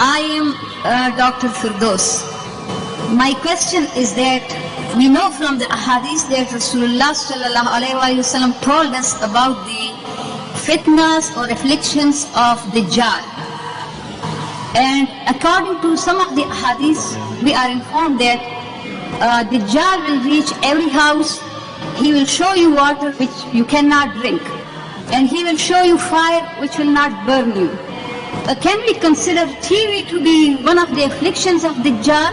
I am Dr. Firdaus. My question is that we know from the ahadith that Rasulullah sallallahu alaihi wasallam told us about the fitnas or afflictions of Dajjal. And according to some of the ahadith, we are informed that Dajjal will reach every house. He will show you water which you cannot drink, and he will show you fire which will not burn you. Can we consider TV to be one of the afflictions of Dajjal?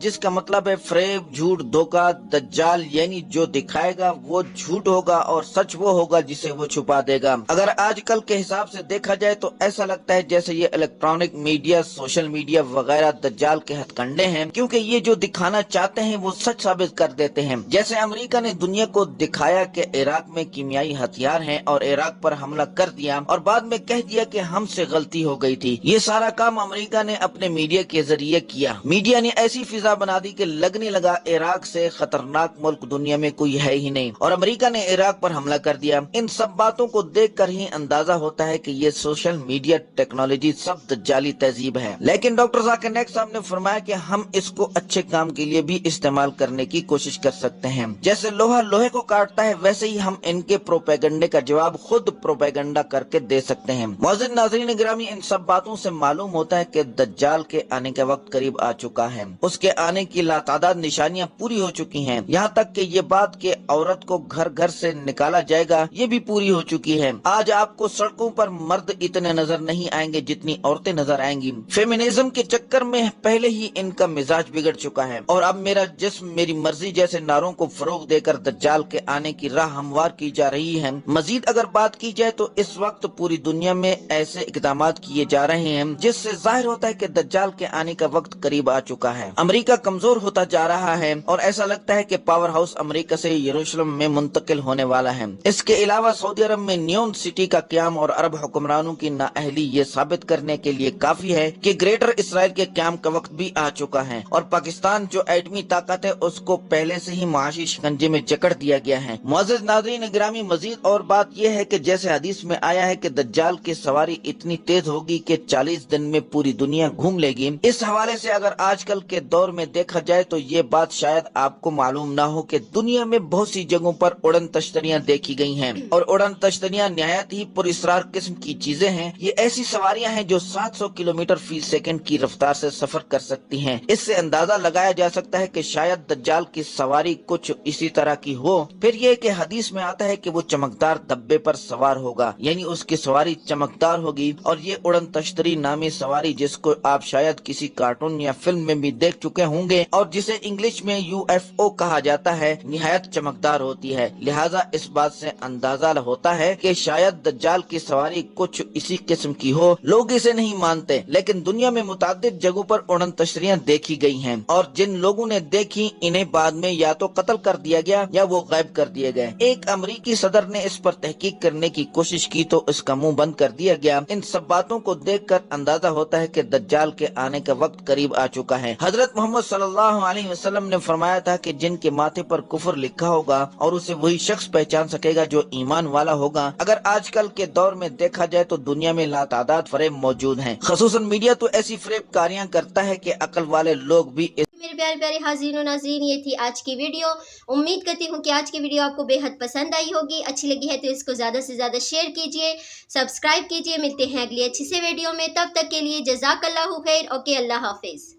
جس کا مطلب ہے فریب، جھوٹ، دھوکہ۔ دجال یعنی جو دکھائے گا وہ جھوٹ ہوگا اور سچ وہ ہوگا جسے وہ چھپا دے گا۔ اگر آج کل کے حساب سے دیکھا جائے تو ایسا لگتا ہے جیسے یہ الیکٹرانک میڈیا، سوشل میڈیا وغیرہ دجال کے ہتھ کنڈے ہیں، کیونکہ یہ جو دکھانا چاہتے ہیں وہ سچ ثابت کر دیتے ہیں۔ جیسے امریکہ نے دنیا کو دکھایا کہ عراق میں کیمیائی ہتھیار ہیں اور عراق پر حملہ کر دیا اور بعد میں کہہ دیا کہ ہم سے غلطی ہو گئی تھی۔ یہ سارا کام امریکہ نے اپنے میڈیا کے ذریعے کیا۔ میڈیا نے ایسی فضا بنا دی کہ لگنے لگا عراق سے خطرناک ملک دنیا میں کوئی ہے ہی نہیں، اور امریکہ نے عراق پر حملہ کر دیا۔ ان سب باتوں کو دیکھ کر ہی اندازہ ہوتا ہے کہ یہ سوشل میڈیا ٹیکنالوجی سب دجالی تہذیب ہے۔ لیکن ڈاکٹر ذاکر نائک صاحب نے فرمایا کہ ہم اس کو اچھے کام کے لیے بھی استعمال کرنے کی کوشش کر سکتے ہیں۔ جیسے لوہا لوہے کو کاٹتا ہے ویسے ہی ہم ان کے پروپیگنڈے کا جواب خود پروپیگنڈا کر کے دے سکتے ہیں۔ معزز ناظرین گرامی، ان سب باتوں سے معلوم ہوتا ہے کہ دجال کے آنے کا وقت قریب آ چکا ہے۔ اس کے آنے کی لاتعداد نشانیاں پوری ہو چکی ہیں، یہاں تک کہ یہ بات کہ عورت کو گھر گھر سے نکالا جائے گا یہ بھی پوری ہو چکی ہے۔ آج آپ کو سڑکوں پر مرد اتنے نظر نہیں آئیں گے جتنی عورتیں نظر آئیں گی۔ فیمینزم کے چکر میں پہلے ہی ان کا مزاج بگڑ چکا ہے، اور اب میرا جسم میری مرضی جیسے نعروں کو فروغ دے کر دجال کے آنے کی راہ ہموار کی جا رہی ہے۔ مزید اگر بات کی جائے تو اس وقت پوری دنیا میں ایسے اقدامات کیے جا رہے ہیں جس سے ظاہر ہوتا ہے کہ دجال کے آنے کا وقت قریب آ چکا ہے۔ امریکہ کمزور ہوتا جا رہا ہے اور ایسا لگتا ہے کہ پاور ہاؤس امریکہ سے یروشلم میں منتقل ہونے والا ہے۔ اس کے علاوہ سعودی عرب میں نیون سٹی کا قیام اور عرب حکمرانوں کی نااہلی یہ ثابت کرنے کے لیے کافی ہے کہ گریٹر اسرائیل کے قیام کا وقت بھی آ چکا ہے، اور پاکستان جو ایٹمی طاقت ہے اس کو پہلے سے ہی معاشی شکنجے میں جکڑ دیا گیا ہے۔ معزز ناظرین گرامی، مزید اور بات یہ ہے کہ جیسے حدیث میں آیا ہے کہ دجال کی سواری اتنی تیز ہوگی کہ 40 دن میں پوری دنیا گھوم لے گی۔ اس حوالے سے اگر آج کل کے دور میں دیکھا جائے تو یہ بات شاید آپ کو معلوم نہ ہو کہ دنیا میں بہت سی جگہوں پر اڑن تشتریاں دیکھی گئی ہیں، اور اڑن تشتریاں نہایت ہی پراسرار قسم کی چیزیں ہیں۔ یہ ایسی سواریاں ہیں جو 700 کلومیٹر فی سیکنڈ کی رفتار سے سفر کر سکتی ہیں۔ اس سے اندازہ لگایا جا سکتا ہے کہ شاید دجال کی سواری کچھ اسی طرح کی ہو۔ پھر یہ کہ حدیث میں آتا ہے کہ وہ چمکدار دبے پر سوار ہوگا، یعنی اس کی سواری چمکدار ہوگی، اور یہ اڑن تشتری نامی سواری جس کو آپ شاید کسی کارٹون یا فلم میں بھی دیکھ چکے ہوں گے اور جسے انگلش میں UFO کہا جاتا ہے، نہایت چمکدار ہوتی ہے۔ لہٰذا اس بات سے اندازہ ہوتا ہے کہ شاید دجال کی سواری کچھ اسی قسم کی ہو۔ لوگ اسے نہیں مانتے، لیکن دنیا میں متعدد جگہوں پر اڑن تشتریاں دیکھی گئی ہیں، اور جن لوگوں نے دیکھی انہیں بعد میں یا تو قتل کر دیا گیا یا وہ غائب کر دیے گئے۔ ایک امریکی صدر نے اس پر تحقیق کرنے کی کوشش کی تو اس کا منہ بند کر دیا گیا۔ ان سب باتوں کو دیکھ کر اندازہ ہوتا ہے کہ دجال کے آنے کا وقت قریب آ چکا ہے۔ حضرت محمد صلی اللہ علیہ وسلم نے فرمایا تھا کہ جن کے ماتھے پر کفر لکھا ہوگا اور اسے وہی شخص پہچان سکے گا جو ایمان والا ہوگا۔ اگر آج کل کے دور میں دیکھا جائے تو دنیا میں لاتعداد فریب موجود ہیں، خصوصاً میڈیا تو ایسی فریب کاریاں کرتا ہے کہ عقل والے لوگ بھی میرے پیارے پیارے حاضرین و ناظرین، یہ تھی آج کی ویڈیو۔ امید کرتی ہوں کہ آج کی ویڈیو آپ کو بے حد پسند آئی ہوگی۔ اچھی لگی ہے تو اس کو زیادہ سے زیادہ شیئر کیجئے، سبسکرائب کیجئے۔ ملتے ہیں اگلی اچھی سے ویڈیو میں، تب تک کے لیے جزاک اللہ خیر۔ اوکے، اللہ حافظ۔